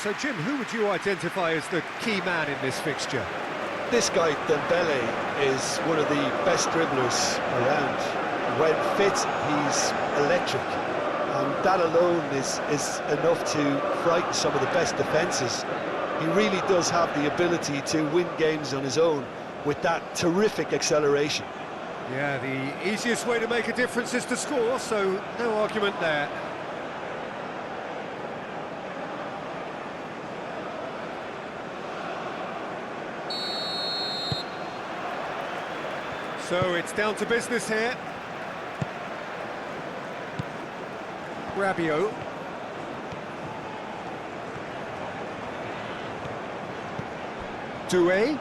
So, Jim, who would you identify as the key man in this fixture? This guy, Dembele, is one of the best dribblers around. When fit, he's electric. And that alone is enough to frighten some of the best defences. He really does have the ability to win games on his own with that terrific acceleration. Yeah, the easiest way to make a difference is to score, so no argument there. So it's down to business here. Rabiot. Doué.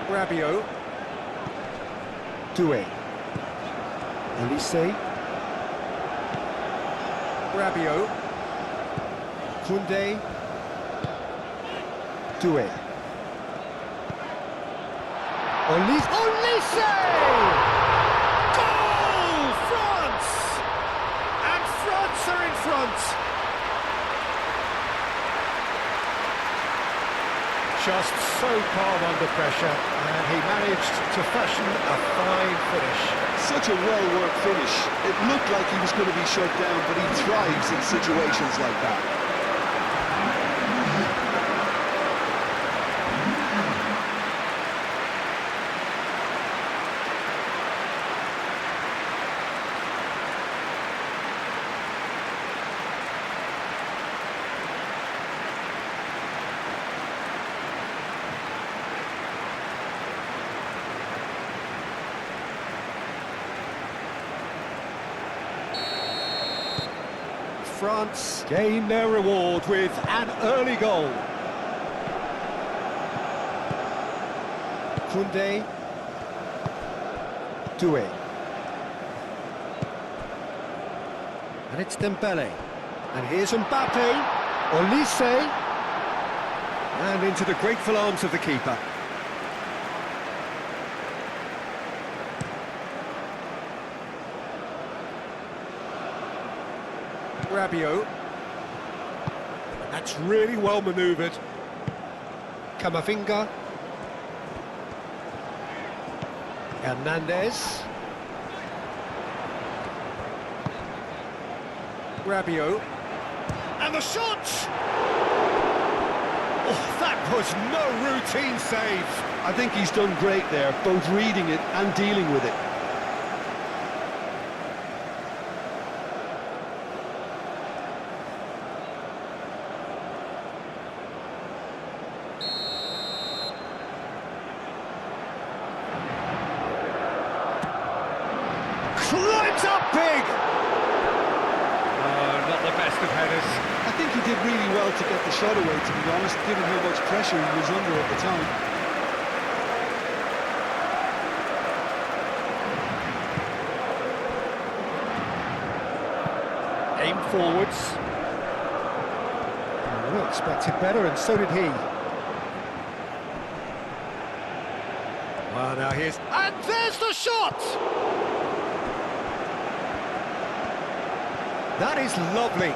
Rabiot. Doué. Elise. Rabiot. Koundé. Doué. Olise! Goal! France! And France are in front! Just so calm under pressure, and he managed to fashion a fine finish. Such a well-worked finish. It looked like he was going to be shut down, but he thrives in situations like that. France gain their reward with an early goal. Koundé. Doué. And it's Dembele. And here's Mbappe. Olise. And into the grateful arms of the keeper. Rabiot. That's really well manoeuvred. Camavinga. Hernandez. Rabiot. And the shot! Oh, that was no routine save. I think he's done great there, both reading it and dealing with it. Climbs up big! Oh, not the best of headers. I think he did really well to get the shot away, to be honest, given how much pressure he was under at the time. Aim forwards. We expected better, and so did he. Well, now here's... And there's the shot! That is lovely.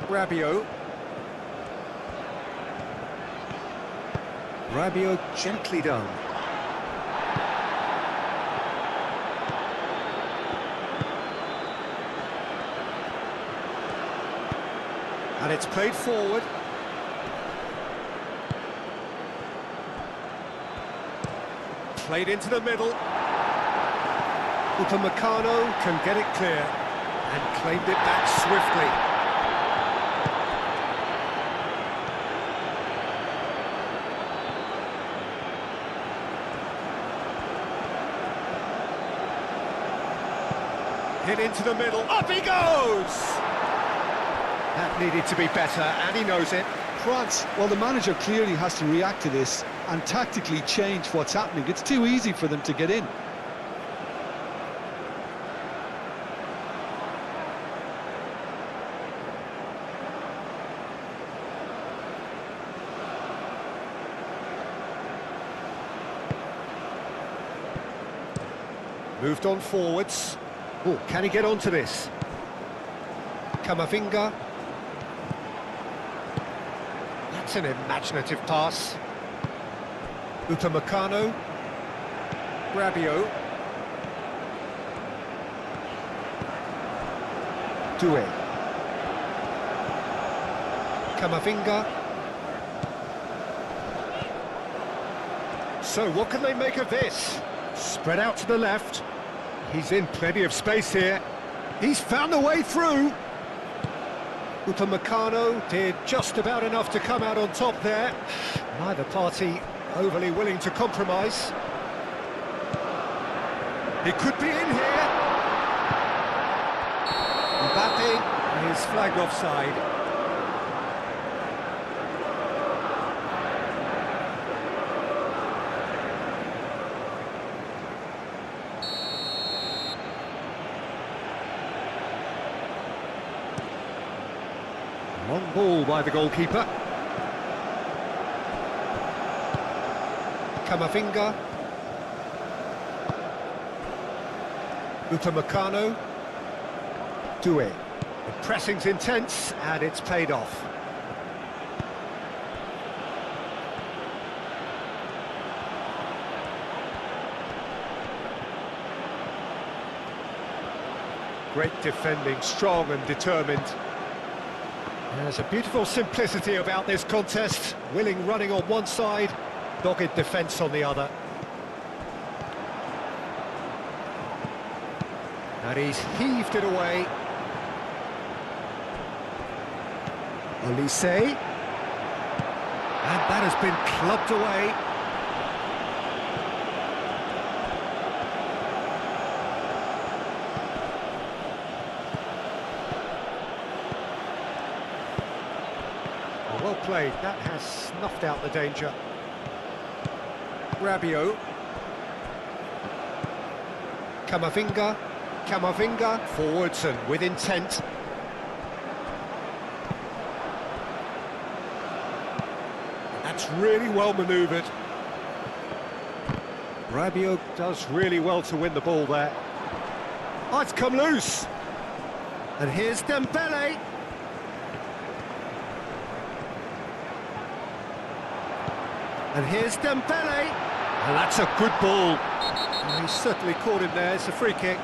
Rabiot. Rabiot gently done. And it's played forward. Played into the middle. Upamecano can get it clear and claimed it back swiftly. Hit into the middle. Up he goes! That needed to be better, and he knows it. France, well, the manager clearly has to react to this and tactically change what's happening. It's too easy for them to get in. Moved on forwards. Oh, can he get onto this? Camavinga. That's an imaginative pass. Upamecano. Rabiot. Doué. Camavinga. So what can they make of this? Spread out to the left. He's in plenty of space here. He's found a way through. Upamecano did just about enough to come out on top there. Neither party overly willing to compromise. He could be in here. Mbappe is flagged offside. Long ball by the goalkeeper. Camavinga. Upamecano. Doué. The pressing's intense and it's paid off. Great defending, strong and determined. There's a beautiful simplicity about this contest. Willing running on one side, dogged defence on the other. And he's heaved it away. Olise. And that has been clubbed away. Well played, that has snuffed out the danger. Rabiot. Camavinga. Camavinga forwards and with intent. That's really well manoeuvred. Rabiot does really well to win the ball there. Oh, it's come loose. And here's Dembele. And here's Dembele. And that's a good ball. And he's certainly caught him there. It's a free kick.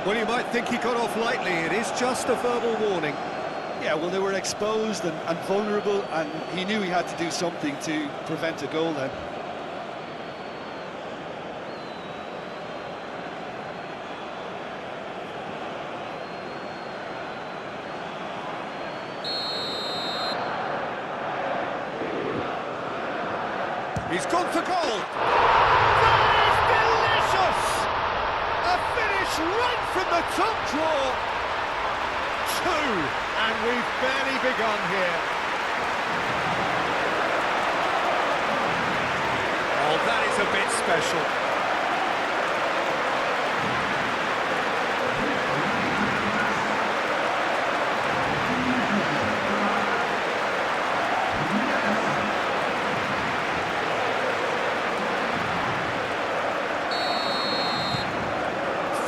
Well, you might think he got off lightly. It is just a verbal warning. Yeah, well, they were exposed and vulnerable, and he knew he had to do something to prevent a goal then. He's gone for goal. That is delicious! A finish right from the top draw. 2, and we've barely begun here. Oh, that is a bit special.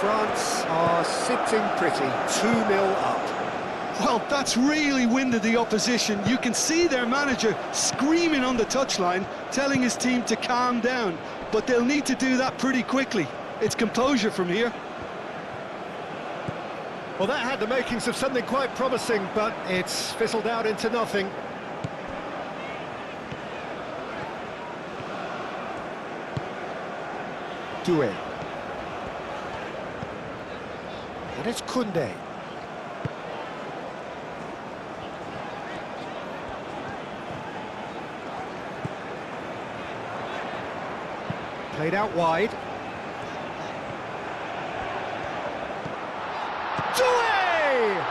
France are sitting pretty, 2-0 up. Well, that's really winded the opposition. You can see their manager screaming on the touchline, telling his team to calm down. But they'll need to do that pretty quickly. It's composure from here. Well, that had the makings of something quite promising, but it's fizzled out into nothing. Doué. And it's Koundé. Played out wide. Doué!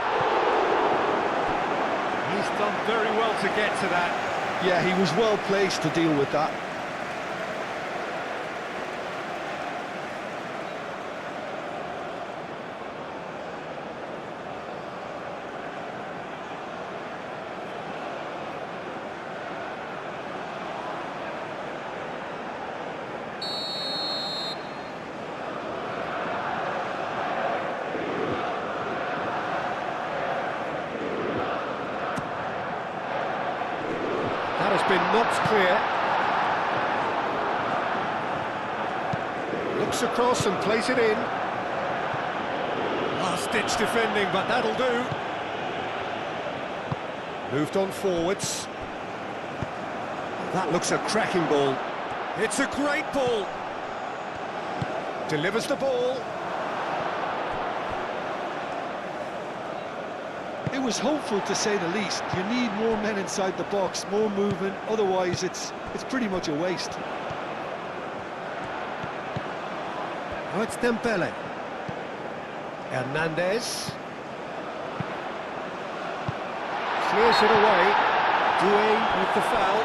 He's done very well to get to that. Yeah, he was well placed to deal with that. been knocked clear. Looks across and plays it in. Last-ditch defending, but that'll do. Moved on forwards. That looks a cracking ball. It's a great ball. Delivers the ball. It was hopeful, to say the least. You need more men inside the box, more movement, otherwise it's pretty much a waste. Oh, it's Dembele. Hernandez. Clears it away. Doué with the foul.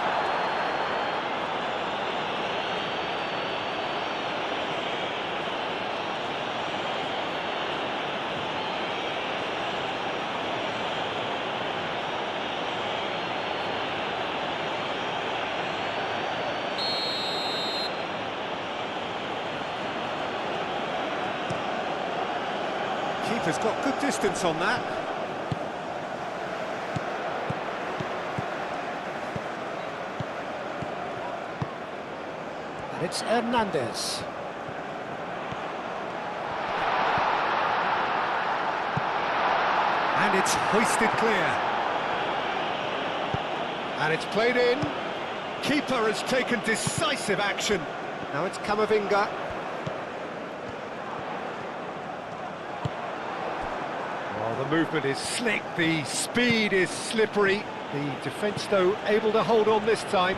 Keeper's got good distance on that. And it's Hernandez. And it's hoisted clear. And it's played in. Keeper has taken decisive action. Now it's Camavinga. The movement is slick, the speed is slippery. The defence, though, able to hold on this time.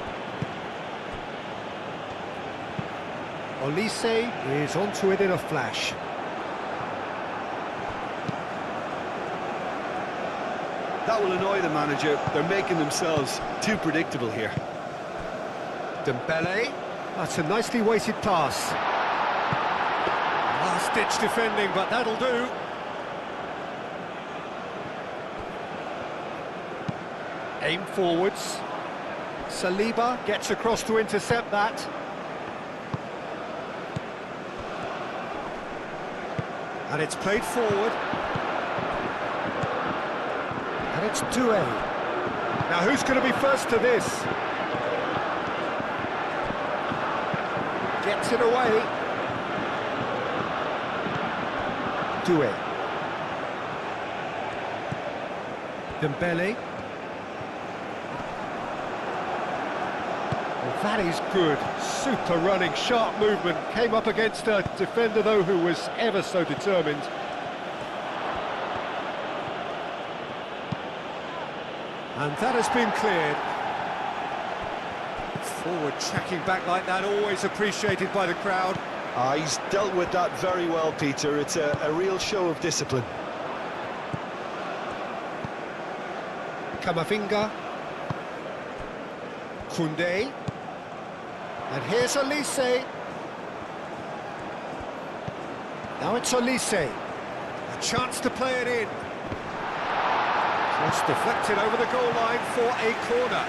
Olise is onto it in a flash. That will annoy the manager. They're making themselves too predictable here. Dembele. That's a nicely weighted pass. Last-ditch defending, but that'll do. Aim forwards. Saliba gets across to intercept that. And it's played forward. And it's Doué. Now who's going to be first to this? Gets it away. Doué. Dembele. That is good, super running, sharp movement. Came up against a defender, though, who was ever so determined. And that has been cleared. Forward tracking back like that, always appreciated by the crowd. He's dealt with that very well, Peter. It's a real show of discipline. Camavinga. Koundé. And here's Olise. Now it's Olise. A chance to play it in. Just deflected over the goal line for a corner.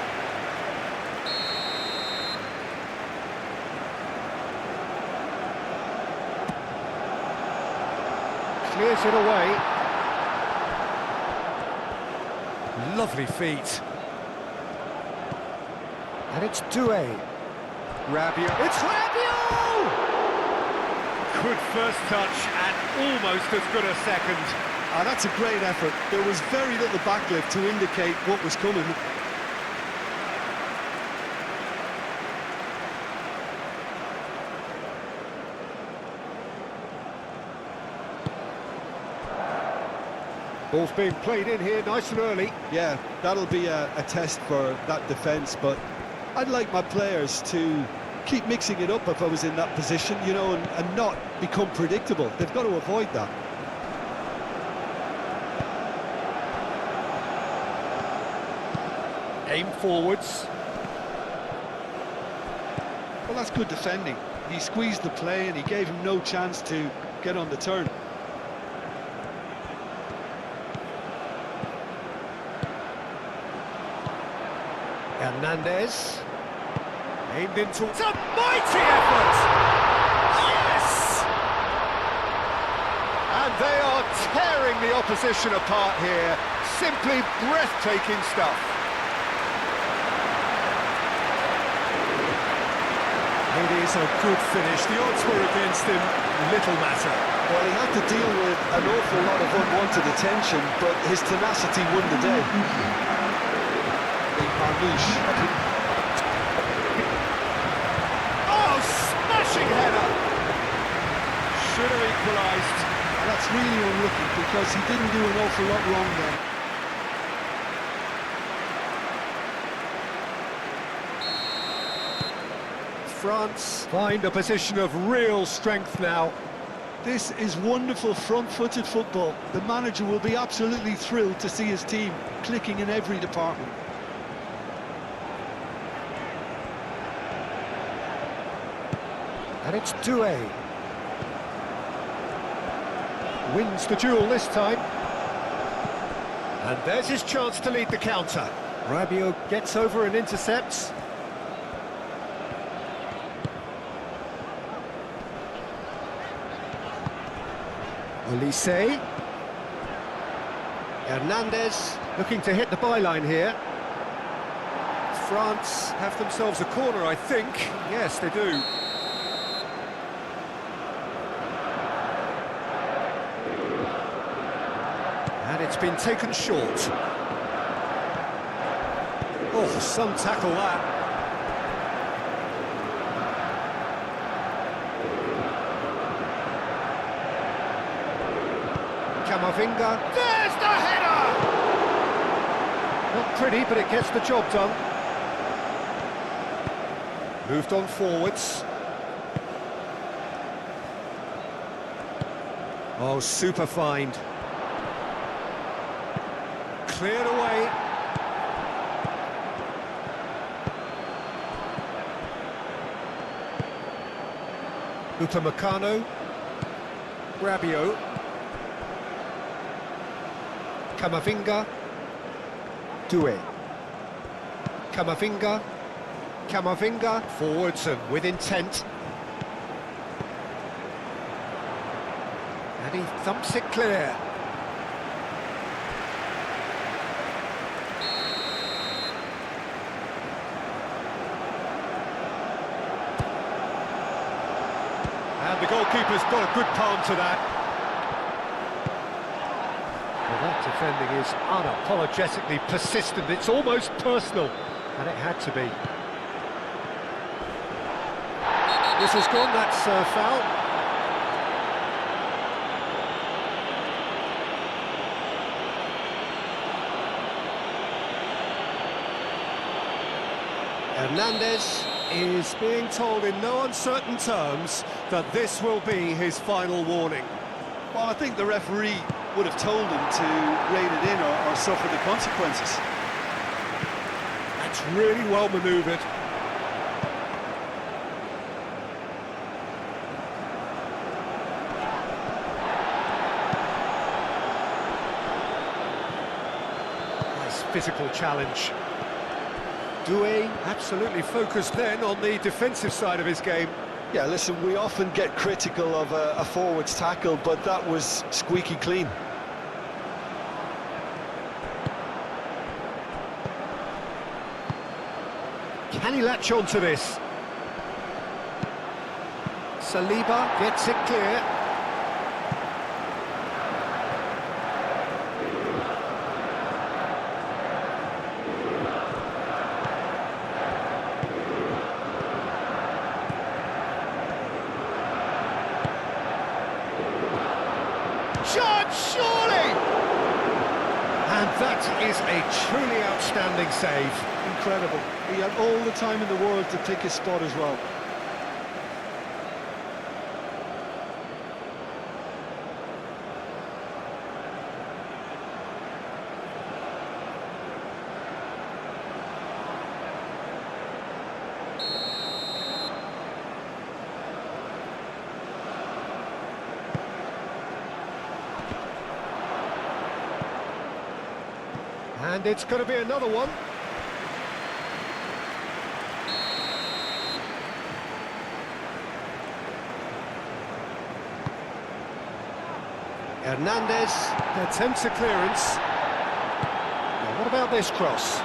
Clears it away. Lovely feet. And it's Doué. Rabiot. It's Rabiot! Good first touch and almost as good a second. That's a great effort. There was very little backlift to indicate what was coming. Ball's being played in here nice and early. Yeah, that'll be a test for that defence, but I'd like my players to keep mixing it up if I was in that position, you know, and not become predictable. They've got to avoid that. Aim forwards. Well, that's good defending. He squeezed the play and he gave him no chance to get on the turn. Hernandez. Aimed into... It's a mighty effort! Yes! And they are tearing the opposition apart here. Simply breathtaking stuff. It is a good finish. The odds were against him. Little matter. Well, he had to deal with an awful lot of unwanted attention, but his tenacity won the day. Oh, smashing header! Should have equalised. That's really unlucky because he didn't do an awful lot wrong there. France find a position of real strength now. This is wonderful front-footed football. The manager will be absolutely thrilled to see his team clicking in every department. And it's Doué. Wins the duel this time. And there's his chance to lead the counter. Rabiot gets over and intercepts. Olise. Hernandez looking to hit the byline here. France have themselves a corner, I think. Yes, they do. And it's been taken short. Oh, some tackle that. Camavinga. There's the header! Not pretty, but it gets the job done. Moved on forwards. Oh, super find. Cleared away. Upamecano. Rabiot. Camavinga. Doué. Camavinga. Camavinga. Forwards and with intent. And he thumps it clear. And the goalkeeper's got a good palm to that. Well, that defending is unapologetically persistent. It's almost personal, and it had to be. This has gone, that's foul. Hernandez is being told in no uncertain terms that this will be his final warning. Well, I think the referee would have told him to rein it in or suffer the consequences. That's really well manoeuvred. Nice physical challenge. Doué absolutely focused then on the defensive side of his game. Yeah, listen, we often get critical of a forward's tackle, but that was squeaky clean. Can he latch on to this? Saliba gets it clear. Shot, surely! And that is a truly outstanding save. Incredible. He had all the time in the world to pick his spot as well. And it's going to be another one. Hernandez attempts a clearance. Now, what about this cross?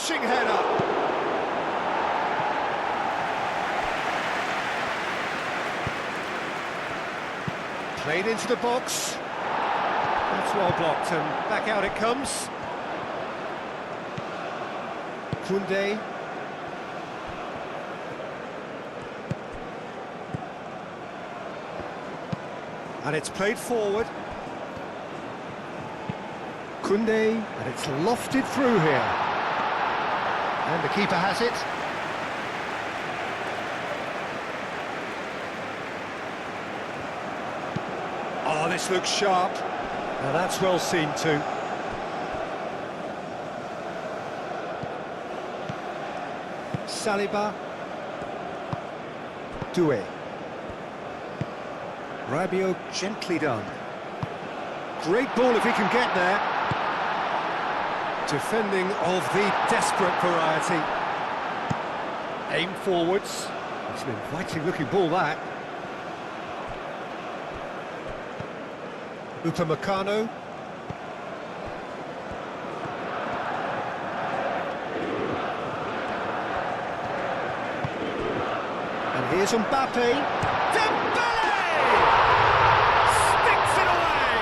Smashing header! Played into the box. That's well blocked, and back out it comes. Koundé. And it's played forward. Koundé, and it's lofted through here. And the keeper has it. Oh, this looks sharp. Now that's well seen too. Saliba. Doué. Rabiot gently done. Great ball if he can get there. Defending of the desperate variety. Aim forwards. It's an inviting looking ball, that. Upamecano. And here's Mbappe. Dembele! Sticks it away!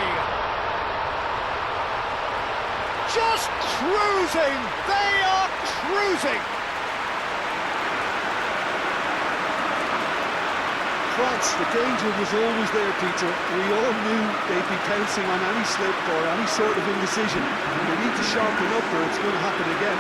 Just cruising! They are cruising! France, the danger was always there, Peter. We all knew they'd be pouncing on any slip or any sort of indecision. And they need to sharpen up or it's going to happen again.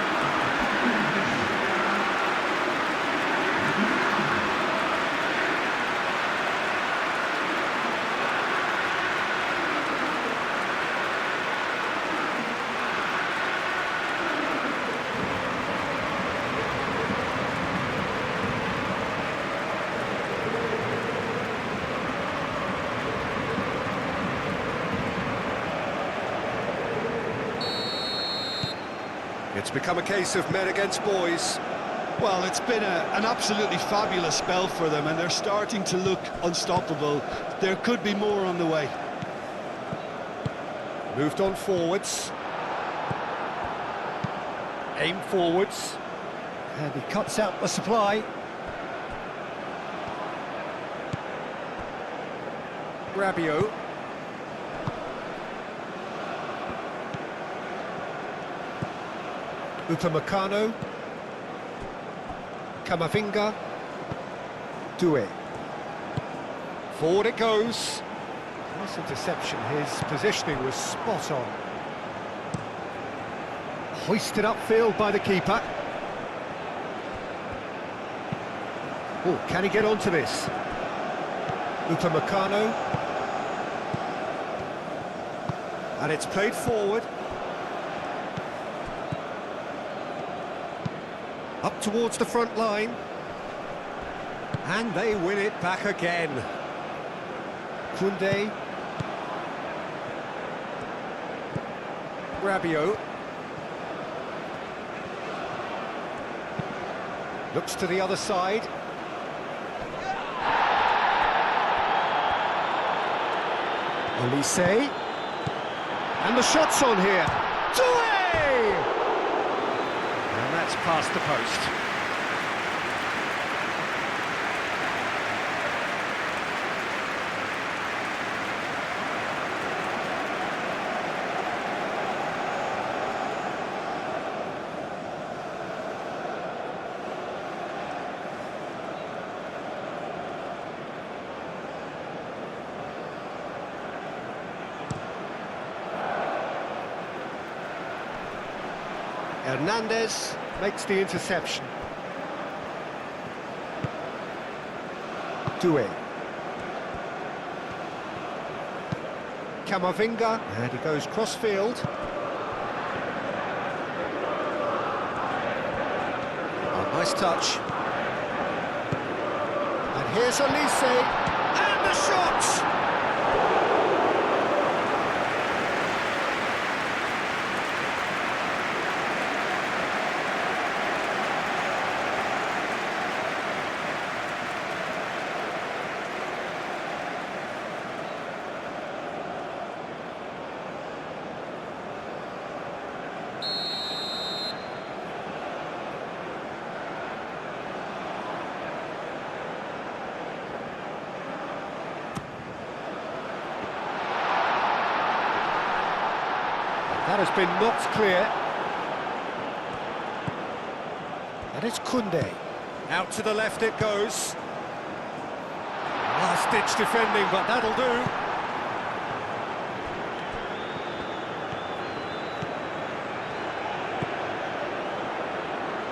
It's become a case of men against boys. Well, it's been an absolutely fabulous spell for them, and they're starting to look unstoppable. There could be more on the way. Moved on forwards. Aim forwards. And he cuts out the supply. Rabiot. Upamecano. Camavinga. Doué. Forward it goes. Nice interception. His positioning was spot on. Hoisted upfield by the keeper. Oh, can he get onto this? Upamecano. And it's played forward. Up towards the front line. And they win it back again. Koundé. Rabiot. Looks to the other side. Olise. And the shot's on here. Doué! And that's past the post. Hernandez makes the interception. Doué. Camavinga, and he goes cross-field. Oh, nice touch. And here's Olise, and the shot! That has been knocked clear. And it's Koundé. Out to the left it goes. Last-ditch defending, but that'll do.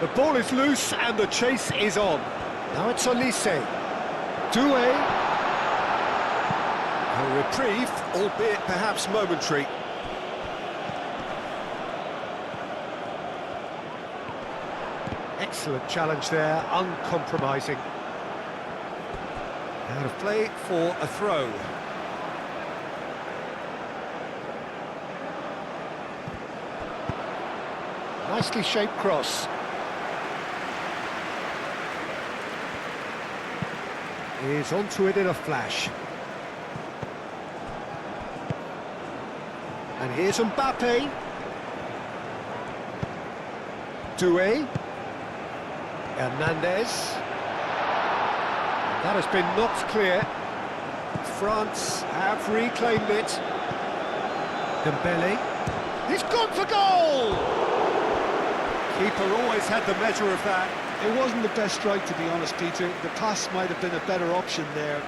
The ball is loose and the chase is on. Now it's Olise. Doué. A reprieve, albeit perhaps momentary. Excellent challenge there, uncompromising. Out of play for a throw. Nicely shaped cross. He's onto it in a flash. And here's Mbappe. Doué. Hernandez. That has been knocked clear. France have reclaimed it. Dembele. He's gone for goal! Keeper always had the measure of that. It wasn't the best strike, to be honest, Peter. The pass might have been a better option there.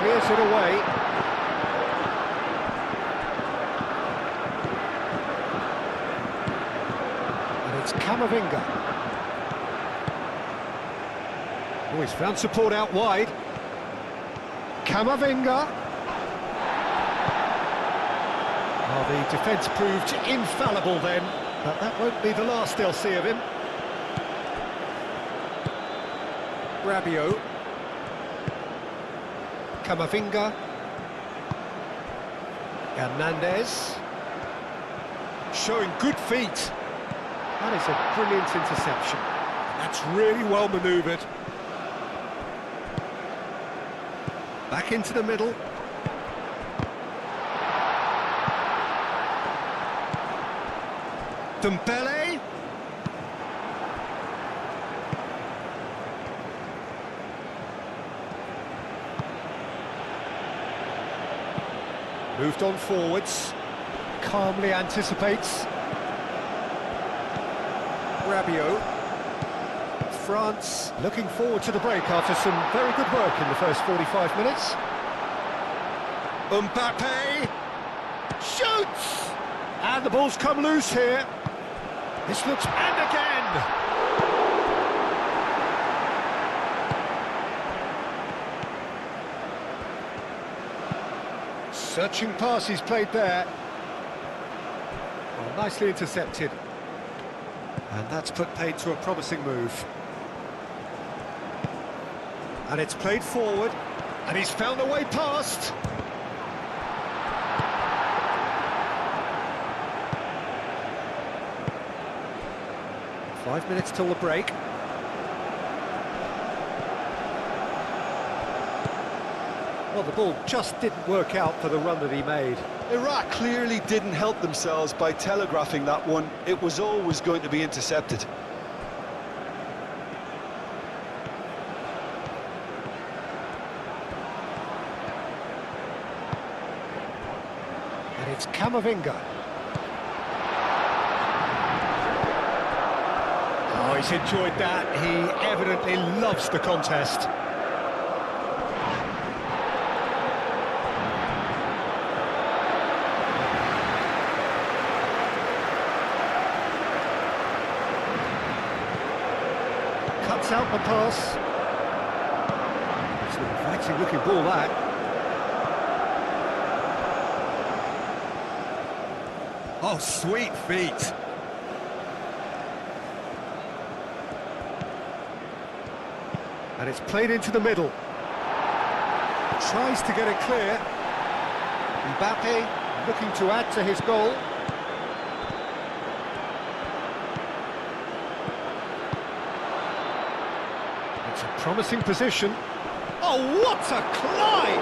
Clears it away. And it's Camavinga. Oh, he's found support out wide. Camavinga. Oh, the defence proved infallible then, but that won't be the last they'll see of him. Rabiot. Camavinga. Hernandez. Showing good feet. That is a brilliant interception. That's really well manoeuvred. Back into the middle. Dembele. Moved on forwards. Calmly anticipates. Rabiot. France looking forward to the break after some very good work in the first 45 minutes. Mbappe shoots! And the ball's come loose here. This looks... and again! Searching pass he's played there. Well, nicely intercepted. And that's put paid to a promising move. And it's played forward, and he's found a way past. Five minutes till the break. Well, the ball just didn't work out for the run that he made. Iraq clearly didn't help themselves by telegraphing that one. It was always going to be intercepted. And it's Camavinga. Oh, he's enjoyed that. He evidently loves the contest. Cuts out the pass. It's an inviting looking ball, that. Oh, sweet feet. And it's played into the middle. Tries to get it clear. Mbappe looking to add to his goal. It's a promising position. Oh, what a climb!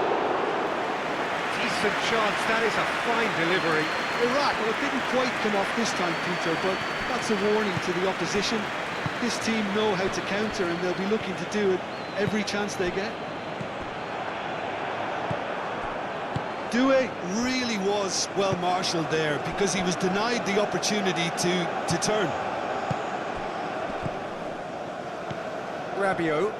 decent chance. That is a fine delivery. Iraq, well, it didn't quite come off this time, Peter, but that's a warning to the opposition. This team know how to counter, and they'll be looking to do it every chance they get. Doué really was well marshalled there because he was denied the opportunity to turn. Rabiot.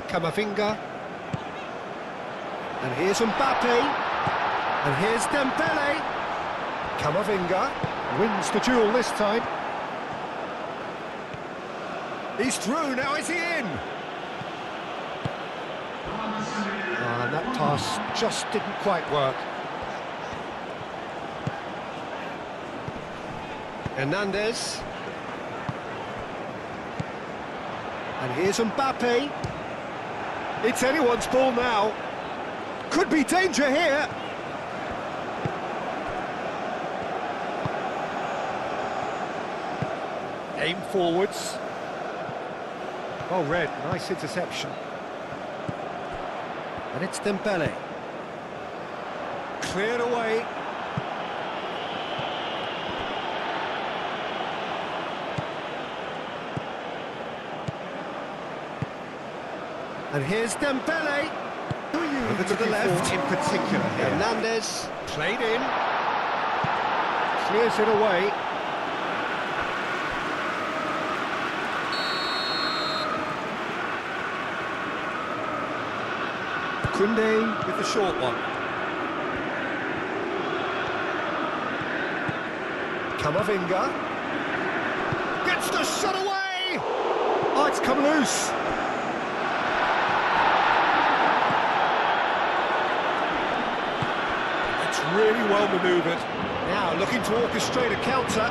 Camavinga. And here's Mbappe. And here's Dembele. Camavinga wins the duel this time. He's through, now is he in? And that pass just didn't quite work. Hernandez. And here's Mbappe. It's anyone's ball now. Could be danger here. Aim forwards. Well read, nice interception. And it's Dembele. Cleared away. And here's Dembele. Over to the left in particular. Hernandez played in. Clears it away. Kunde with the short one. Camavinga gets the shot away. Oh, it's come loose. It's really well manoeuvred. Now looking to orchestrate a counter.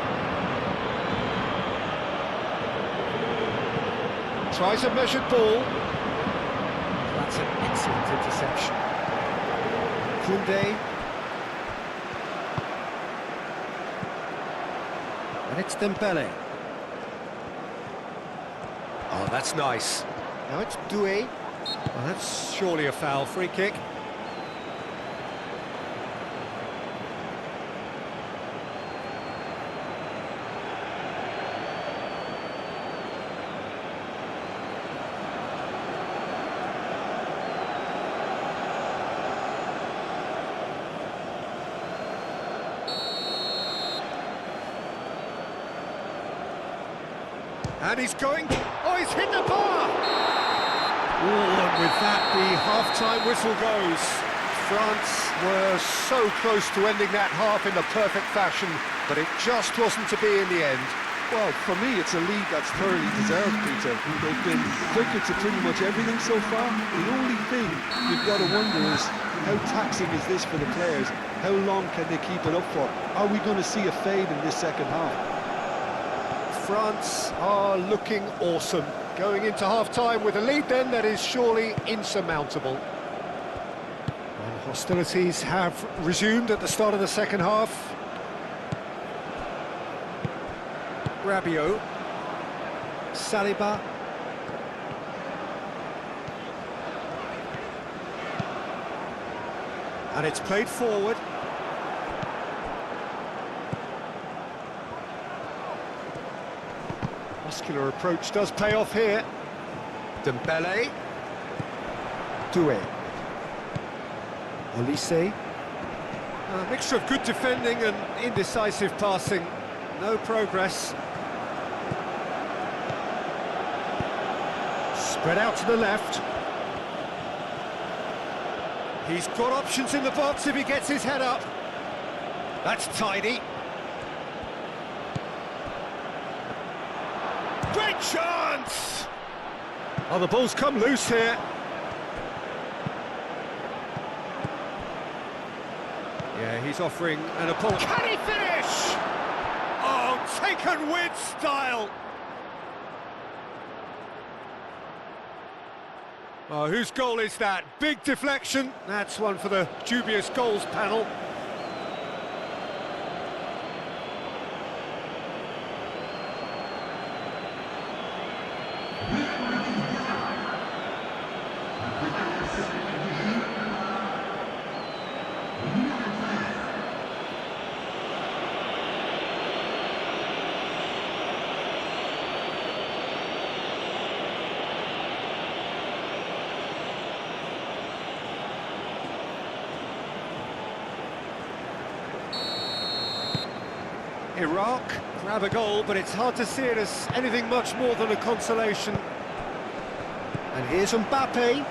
Tries a measured ball. That's an excellent interception. Kunde. And it's Dembele. Oh, that's nice. Now it's Doué. Well, that's surely a foul. Free kick. And he's going... Oh, he's hit the bar! Oh, and with that, the half-time whistle goes. France were so close to ending that half in the perfect fashion, but it just wasn't to be in the end. Well, for me, it's a lead that's thoroughly deserved, Peter. They've been quicker to pretty much everything so far. The only thing you've got to wonder is, how taxing is this for the players? How long can they keep it up for? Are we going to see a fade in this second half? France are looking awesome. Going into half-time with a lead then that is surely insurmountable. And hostilities have resumed at the start of the second half. Rabiot. Saliba. And it's played forward. Muscular approach does pay off here. Dembele. Doué. Olise. A mixture of good defending and indecisive passing. No progress. Spread out to the left. He's got options in the box if he gets his head up. That's tidy. Great chance! Oh, the ball's come loose here. Yeah, he's offering an apology. Can he finish? Oh, taken with style. Oh, whose goal is that? Big deflection. That's one for the dubious goals panel. Iraq grab a goal, but it's hard to see it as anything much more than a consolation. And here's Mbappe.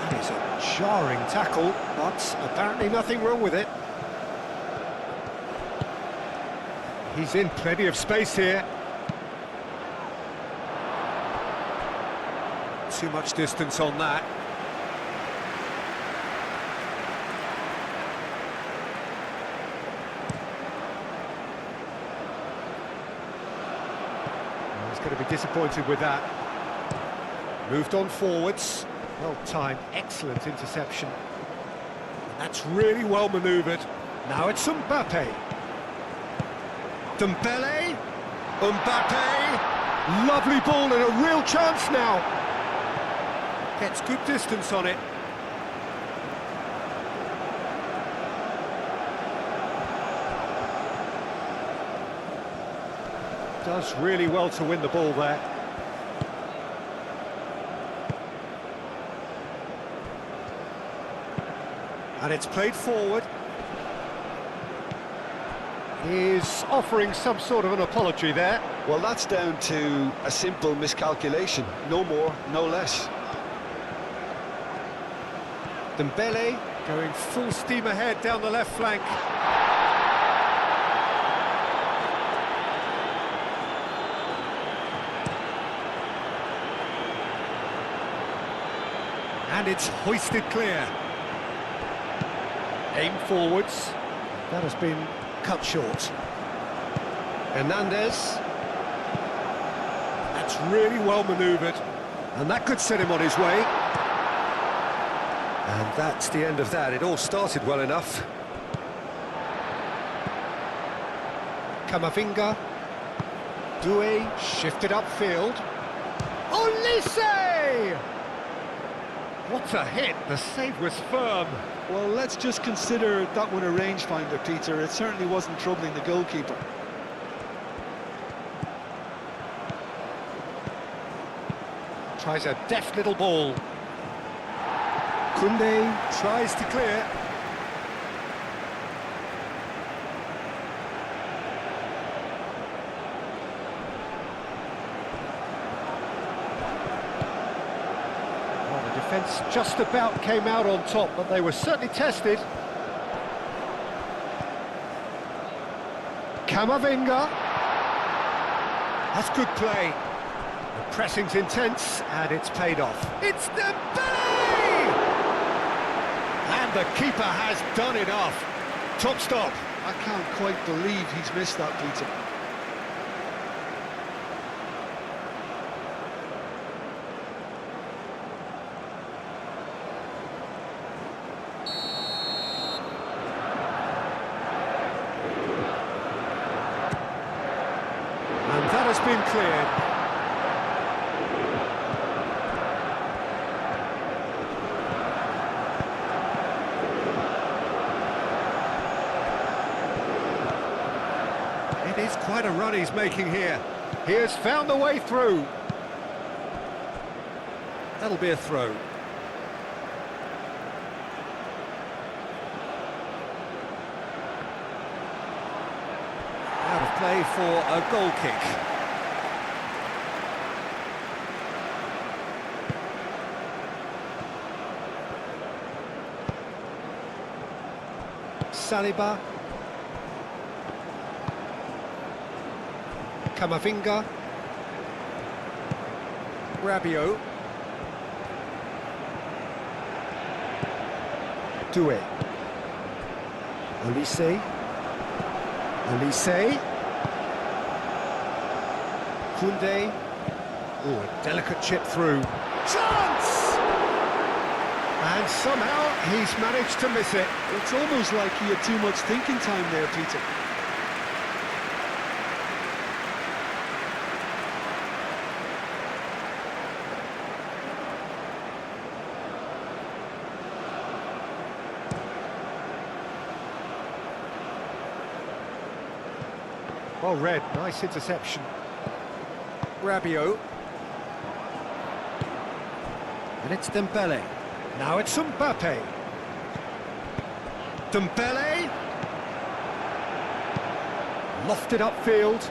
That is a jarring tackle, but apparently nothing wrong with it. He's in plenty of space here. Too much distance on that. He's going to be disappointed with that. Moved on forwards. Well timed, excellent interception. And that's really well manoeuvred. Now it's Mbappe. Dembele. Mbappe. Lovely ball and a real chance now. Gets good distance on it. Does really well to win the ball there. And it's played forward. He's offering some sort of an apology there. Well, that's down to a simple miscalculation. No more, no less. Dembele going full steam ahead down the left flank. And it's hoisted clear. Aim forwards. That has been cut short. Hernandez. That's really well manoeuvred. And that could set him on his way. And that's the end of that. It all started well enough. Camavinga. Doué shifted upfield. Olise! What a hit! The save was firm. Well, let's just consider that one a rangefinder, Peter. It certainly wasn't troubling the goalkeeper. Tries a deft little ball. Koundé tries to clear. Well, the defence just about came out on top, but they were certainly tested. Camavinga. That's good play. The pressing's intense, and it's paid off. It's Dembele! And the keeper has done enough. Top stop. I can't quite believe he's missed that, Peter. And that has been cleared. It is quite a run he's making here. He has found the way through. That'll be a throw. Out of play for a goal kick. Saliba. Camavinga. Rabiot. Doué. Olise. Olise. Koundé. Oh, a delicate chip through. Chance! And somehow he's managed to miss it. It's almost like he had too much thinking time there, Peter. Well read, nice interception. Rabiot. And it's Dembele. Now it's Mbappe. Dembele. Lofted upfield.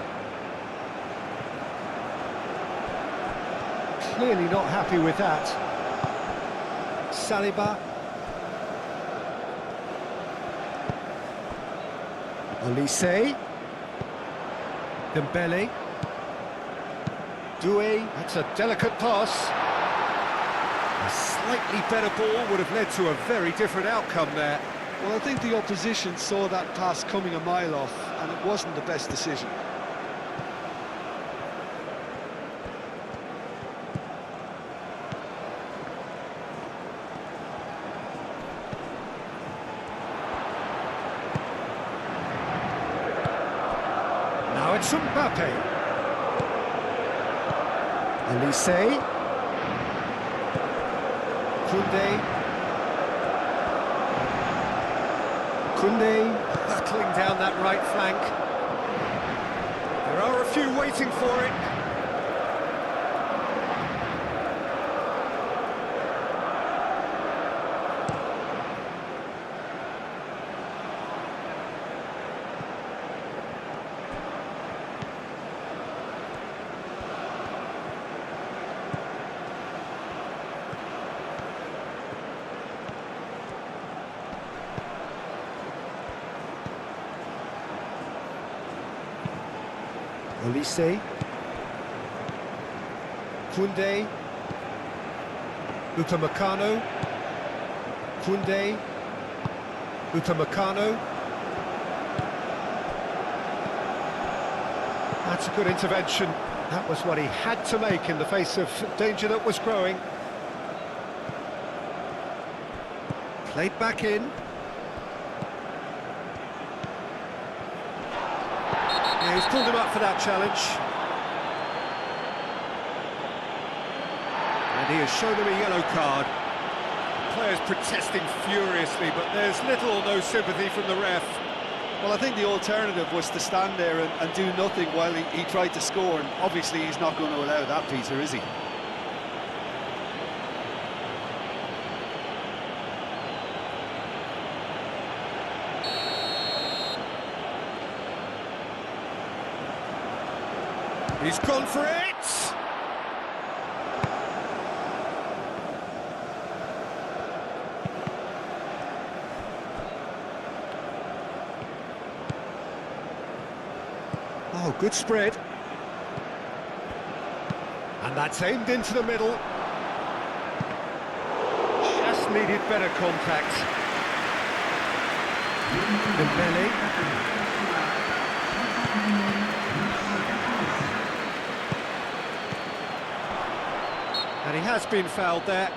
Clearly not happy with that. Saliba. Olise. Dembele. Doué. That's a delicate pass. A slightly better ball would have led to a very different outcome there. Well, I think the opposition saw that pass coming a mile off, and it wasn't the best decision. Now it's Mbappe. Olise. Koundé battling down that right flank. There are a few waiting for it. Olise. Koundé. Upamecano. Koundé. Upamecano. That's a good intervention. That was what he had to make in the face of danger that was growing. Played back in. Yeah, he's pulled him up for that challenge. And he has shown him a yellow card. The players protesting furiously, but there's little or no sympathy from the ref. Well, I think the alternative was to stand there and do nothing while he tried to score, and obviously he's not going to allow that, Peter, is he? He's gone for it! Oh, good spread. And that's aimed into the middle. Just needed better contact. Dembele. And he has been fouled there.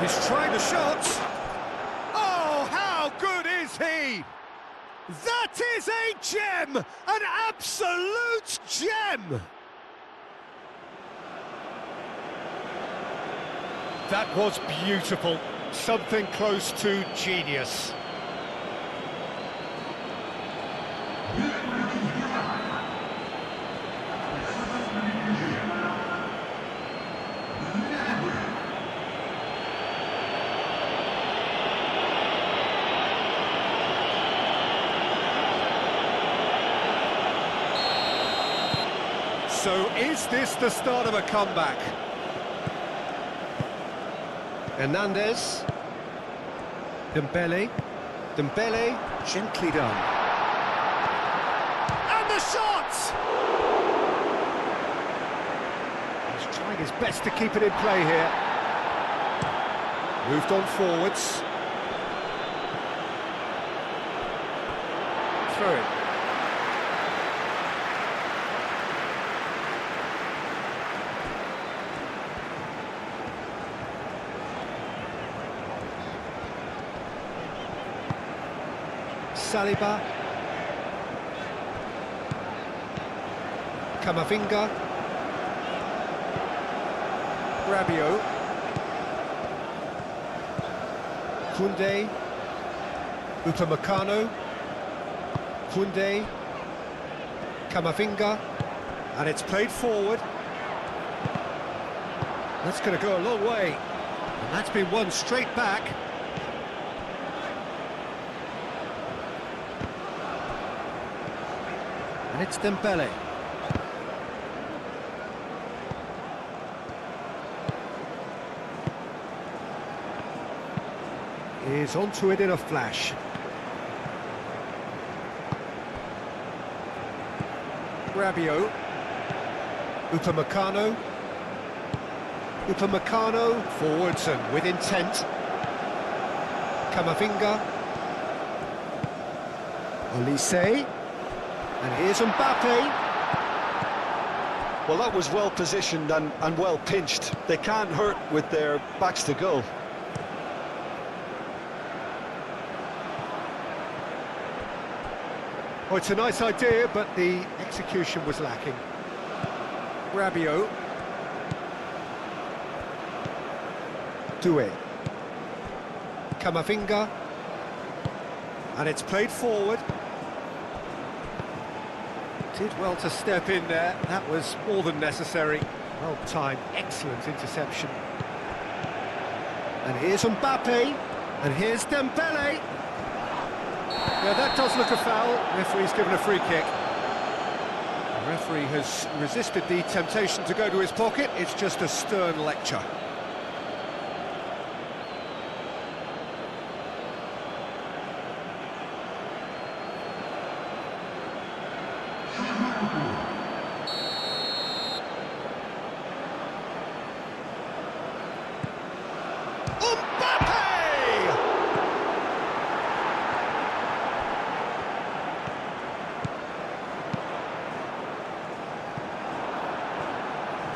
He's trying the shot. Oh, how good is he? That is a gem! An absolute gem! That was beautiful. Something close to genius. So is this the start of a comeback? Hernandez. Dembele. Dembele, gently done. And the shot! He's trying his best to keep it in play here. Moved on forwards. Through it. Saliba. Camavinga. Rabiot. Koundé. Upamecano. Koundé. Camavinga, and it's played forward. That's going to go a long way, and that's been won straight back. And it's Dembele. He's onto it in a flash. Rabiot. Upamecano. Upamecano forwards and with intent. Camavinga. Olise. And here's Mbappe. Well, that was well positioned and well pinched. They can't hurt with their backs to goal. Oh, it's a nice idea, but the execution was lacking. Rabiot. Doué. Camavinga. And it's played forward. Did well to step in there. That was more than necessary. Well timed, excellent interception. And here's Mbappe. And here's Dembele. Yeah, that does look a foul. Referee's given a free kick. The referee has resisted the temptation to go to his pocket. It's just a stern lecture.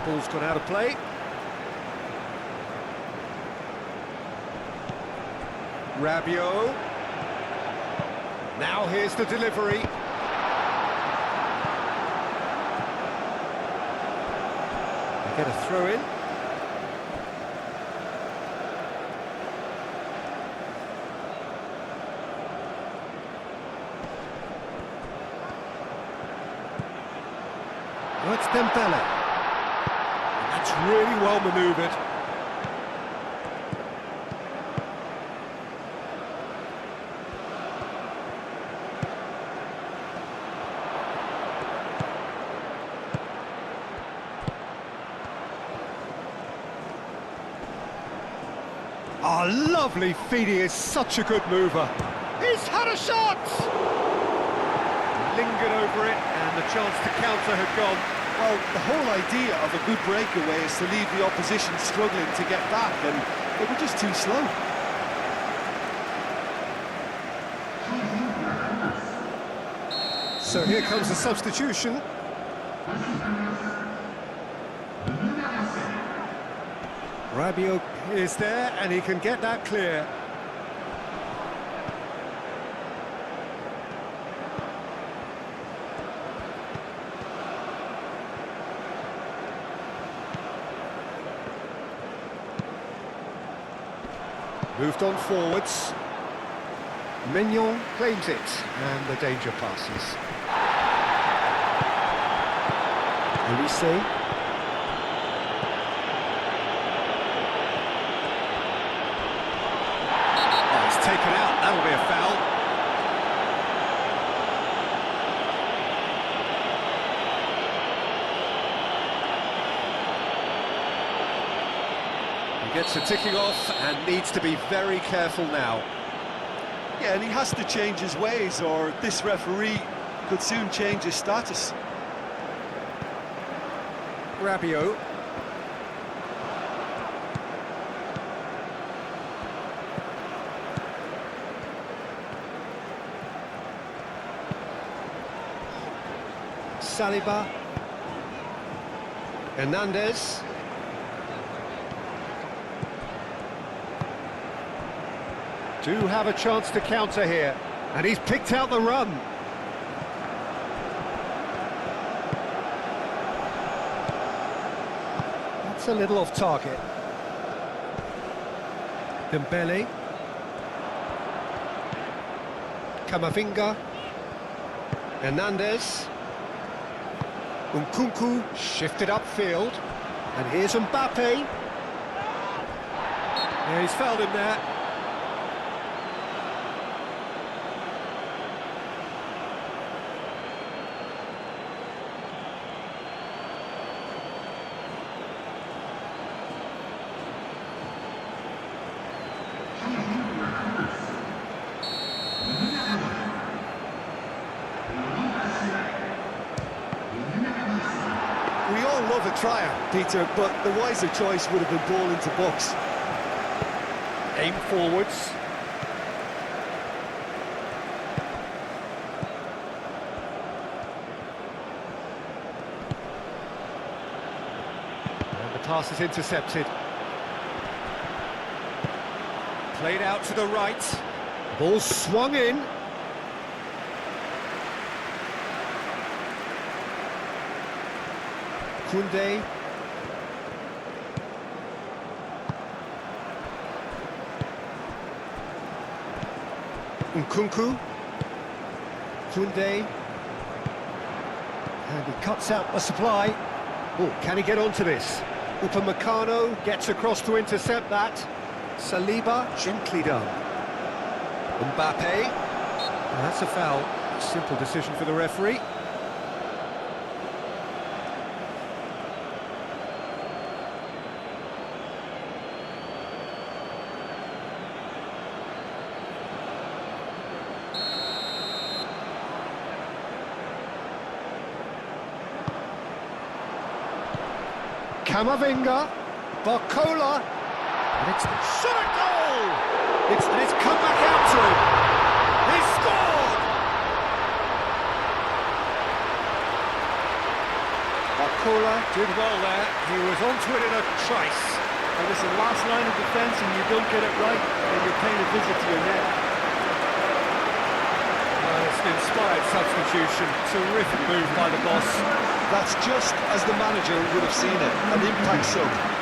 Ball's gone out of play. Rabiot. Now here's the delivery. They get a throw in. Oh, it's Dembele. That's really well manoeuvred. Oh, lovely feed, he is such a good mover. He's had a shot! Lingered over it, and the chance to counter had gone. Well, the whole idea of a good breakaway is to leave the opposition struggling to get back, and they were just too slow. So here comes the substitution. Rabiot is there, and he can get that clear. Moved on forwards. Mignon claims it, and the danger passes. Olise. Oh, it's taken out, that'll be a foul. He gets a ticking off and needs to be very careful now. Yeah, and he has to change his ways, or this referee could soon change his status. Rabiot. Saliba. Hernandez. Do have a chance to counter here, and he's picked out the run. That's a little off target. Dembele. Camavinga. Hernandez. Nkunku shifted upfield, and here's Mbappe. Yeah, he's fouled him there. We all love a tryer, Peter, but the wiser choice would have been ball into box. Aim forwards. And the pass is intercepted. Played out to the right. Ball swung in. Koundé. Nkunku. Koundé. And he cuts out the supply. Oh, can he get onto this? Upamecano gets across to intercept that. Saliba, gently done. Mbappe. And that's a foul. Simple decision for the referee. Camavinga, Barcola, and it's shot a goal! It's come back out to him. He scored! Barcola did well there. He was onto it in a trice. Well, listen, last line of defence, and you don't get it right, then you're paying a visit to your net. It's an inspired substitution. Terrific move by the boss. That's just as the manager would have seen it, an impact sub.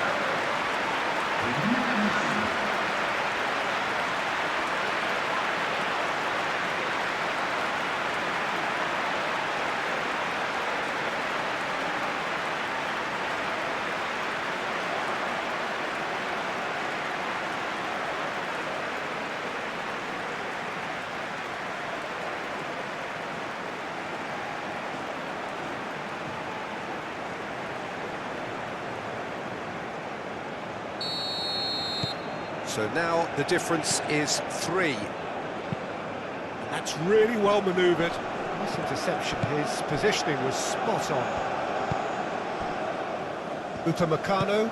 So now the difference is 3. That's really well manoeuvred. This interception, his positioning was spot on. Upamecano.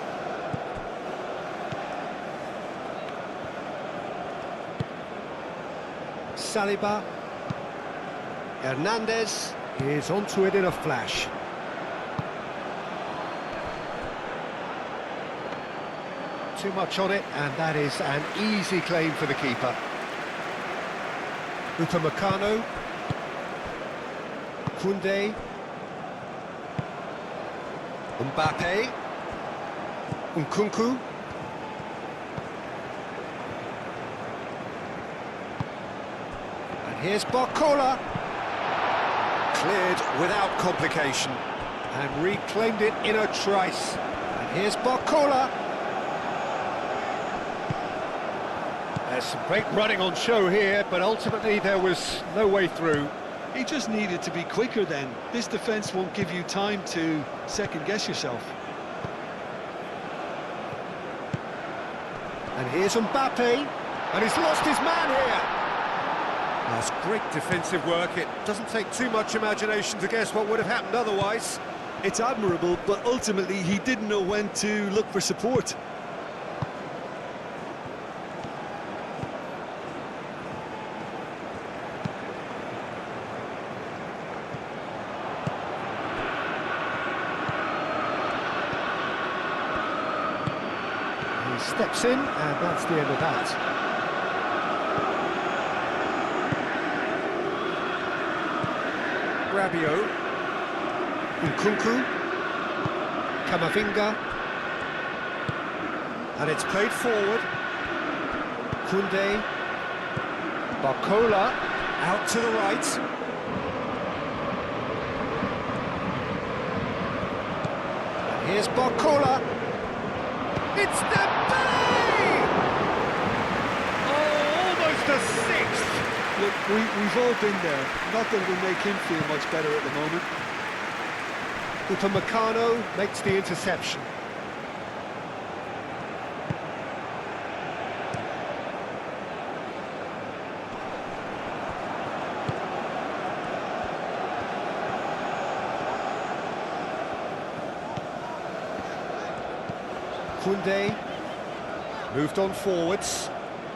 Saliba. Hernandez is onto it in a flash. Too much on it, and that is an easy claim for the keeper. Upamecano. Koundé. Mbappe. Nkunku. And here's Barcola. Cleared without complication. And reclaimed it in a trice. And here's Barcola. There's some great running on show here, but ultimately there was no way through. He just needed to be quicker then. This defence won't give you time to second-guess yourself. And here's Mbappe, and he's lost his man here. That's great defensive work. It doesn't take too much imagination to guess what would have happened otherwise. It's admirable, but ultimately he didn't know when to look for support. He steps in, and that's the end of that. Rabiot. Nkunku. Camavinga. And it's played forward. Koundé. Barcola. Out to the right. Here's Barcola. It's Dembele! Oh, almost a sixth. Look, we've all been there. Not that it'll make him feel much better at the moment. Upamecano makes the interception. Koundé moved on forwards,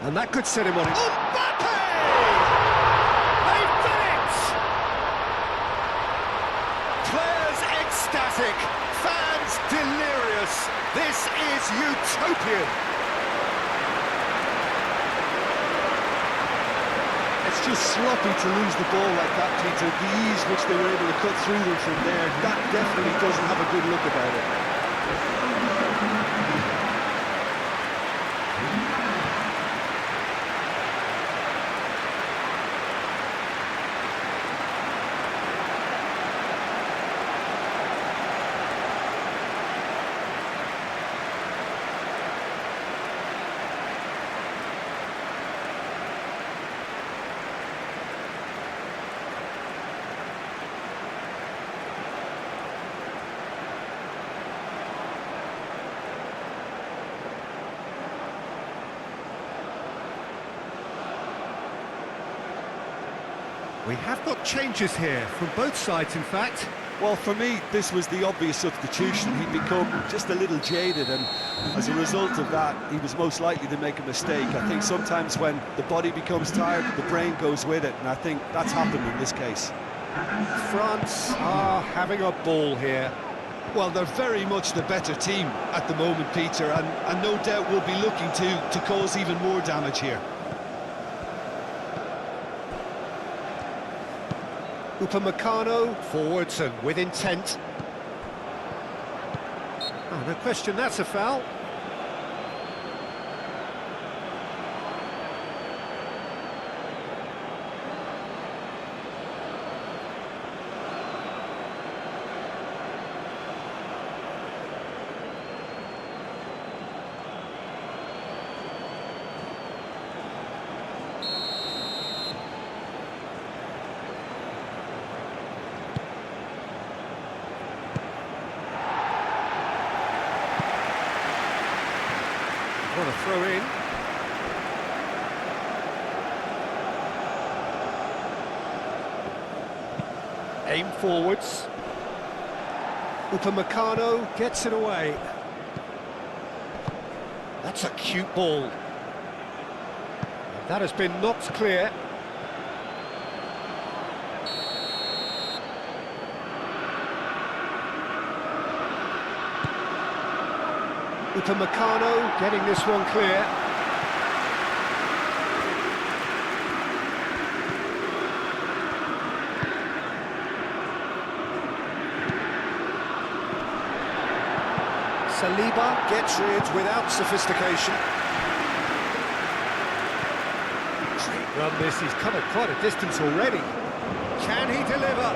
and that could set him on it. Mbappe! They've done it! Players ecstatic, fans delirious. This is utopian. It's just sloppy to lose the ball like that, Peter. The ease which they were able to cut through them from there, that definitely doesn't have a good look about it. We have got changes here, from both sides in fact. Well, for me, this was the obvious substitution. He'd become just a little jaded, and as a result of that, he was most likely to make a mistake. I think sometimes when the body becomes tired, the brain goes with it, and I think that's happened in this case. France are having a ball here. Well, they're very much the better team at the moment, Peter, and no doubt will be looking to cause even more damage here. Upamecano, forwards and with intent. Oh, no question, that's a foul. What a throw in. Aim forwards. Upamecano gets it away. That's a cute ball. And that has been knocked clear. Upamecano getting this one clear. Saliba gets rid without sophistication. Great run this, he's covered quite a distance already. Can he deliver?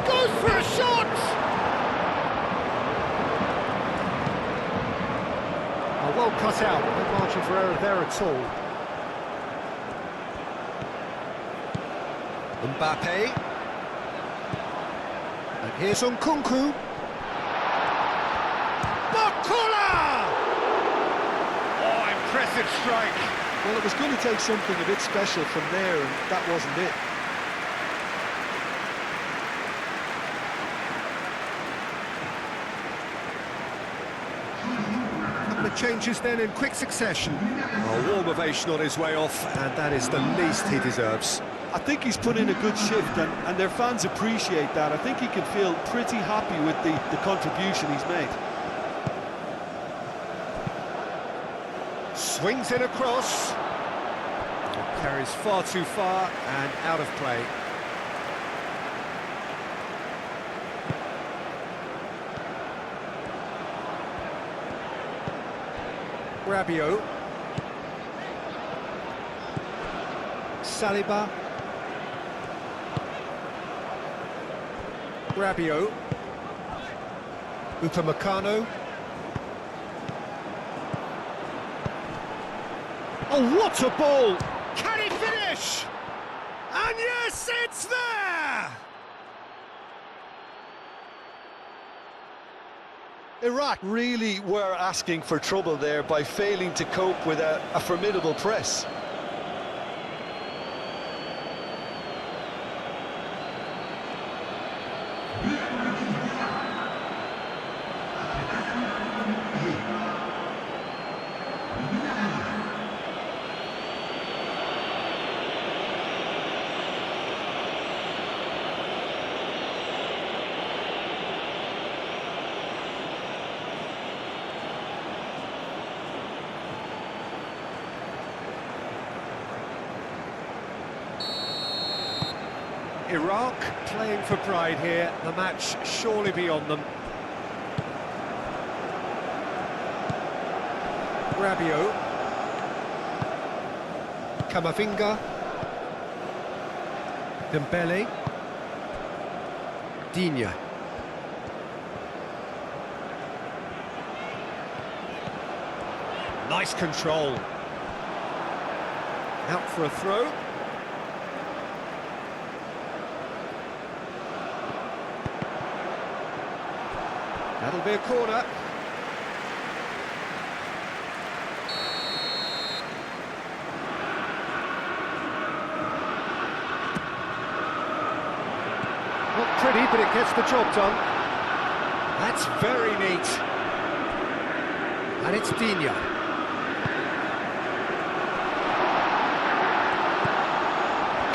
Goes for a shot! Well cut out, no margin for error there at all. Mbappe. And here's Nkunku. Barcola! Oh, impressive strike. Well, it was going to take something a bit special from there, and that wasn't it. Changes then in quick succession. A warm ovation on his way off, and that is the least he deserves. I think he's put in a good shift, and their fans appreciate that. I think he can feel pretty happy with the contribution he's made. Swings in across. Carries far too far and out of play. Rabiot. Saliba. Rabiot. Upamecano. Oh, what a ball! Can he finish? And yes, it's there! Iraq really were asking for trouble there by failing to cope with a formidable press. Iraq playing for pride here, the match surely beyond them. Rabiot. Camavinga. Dembele. Digne. Nice control. Out for a throw. That'll be a corner. Not pretty, but it gets the job done. That's very neat. And it's Digne.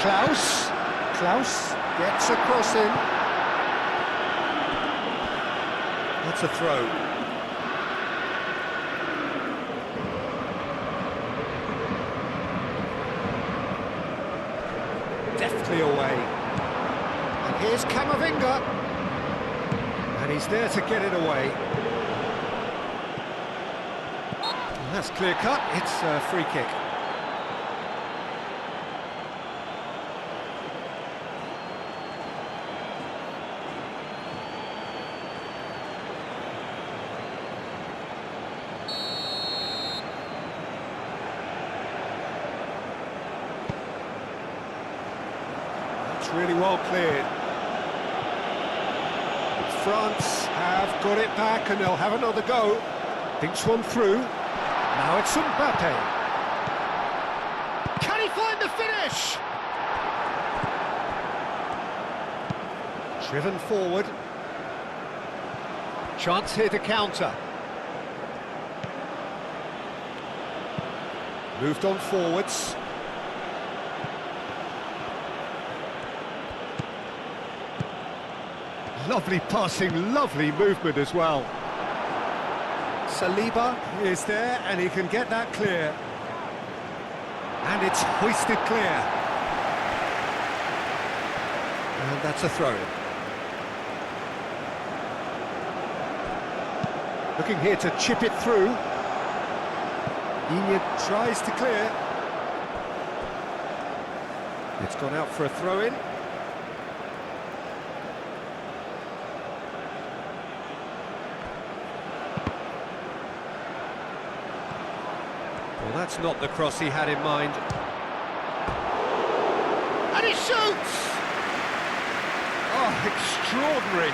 Klaus gets a cross in. That's a throw. Deftly away. And here's Camavinga. And he's there to get it away. And that's clear cut. It's a free kick. Really well cleared. France have got it back and they'll have another go. Thinks one through. Now it's Mbappe. Can he find the finish? Driven forward. Chance here to counter. Moved on forwards. Lovely passing, lovely movement as well. Saliba is there and he can get that clear. And it's hoisted clear. And that's a throw. Looking here to chip it through. Digne tries to clear. It's gone out for a throw-in. Well, that's not the cross he had in mind. And he shoots! Oh, extraordinary.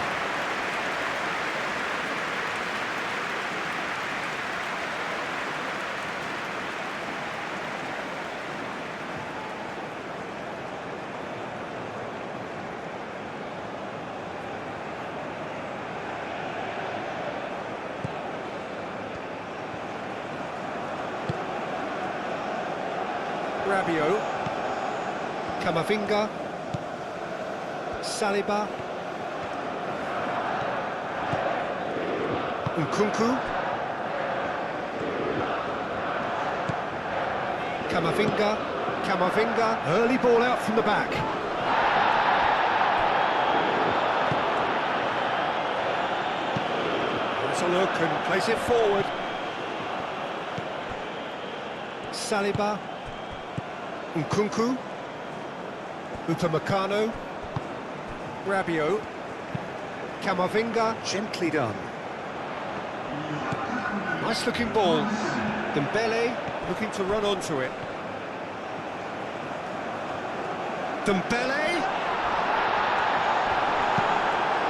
Rabiot, Camavinga, Saliba, Nkunku, Camavinga, early ball out from the back. Let's a look and place it forward. Saliba. Nkunku, Upamecano, Rabiot, Camavinga, gently done. Nice looking ball. Dembele looking to run onto it. Dembele!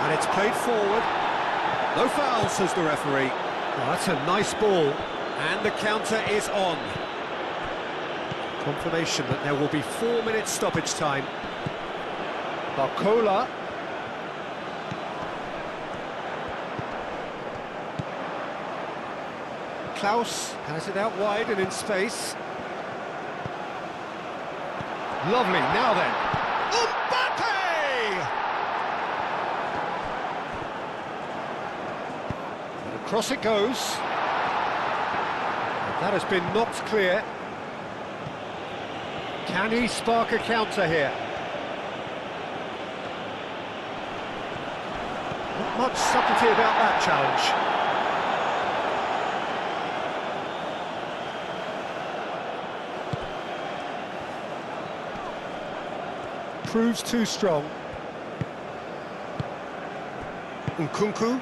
And it's played forward. No foul, says the referee. Oh, that's a nice ball. And the counter is on. Confirmation that there will be 4 minutes stoppage time. Barcola. Klaus has it out wide and in space. Lovely, now then. Mbappe! And across it goes. That has been knocked clear. Can he spark a counter here? Not much subtlety about that challenge. Proves too strong. Nkunku.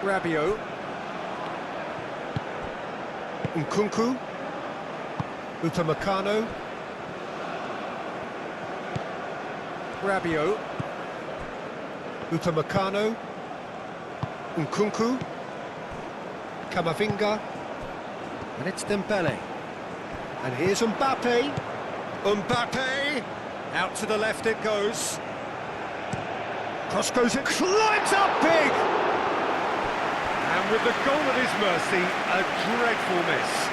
Rabiot. Nkunku. Upamecano. Rabiot. Upamecano. Nkunku. Camavinga. And it's Dembele. And here's Mbappe. Mbappe! Out to the left it goes. Cross goes it, climbs up big! And with the goal at his mercy, a dreadful miss.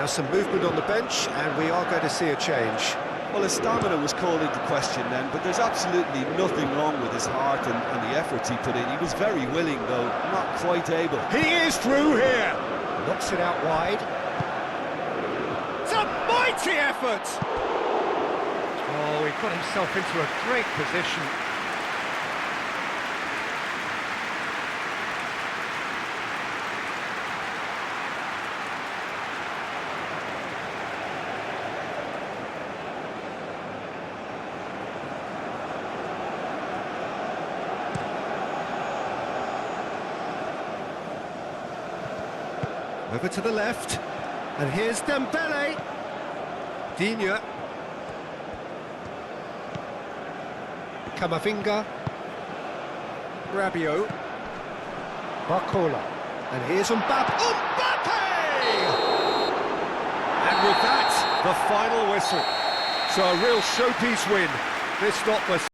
Now some movement on the bench, and we are going to see a change. Well, his stamina was called into question then, but there's absolutely nothing wrong with his heart and the efforts he put in. He was very willing, though, not quite able. He is through here! Knocks it out wide. It's a mighty effort! Oh, he got himself into a great position. Over to the left, and here's Dembele. Digne. Camavinga. Rabiot. Barcola. And here's Mbappe. Mbappe! And with that, the final whistle. So a real showpiece win. This not the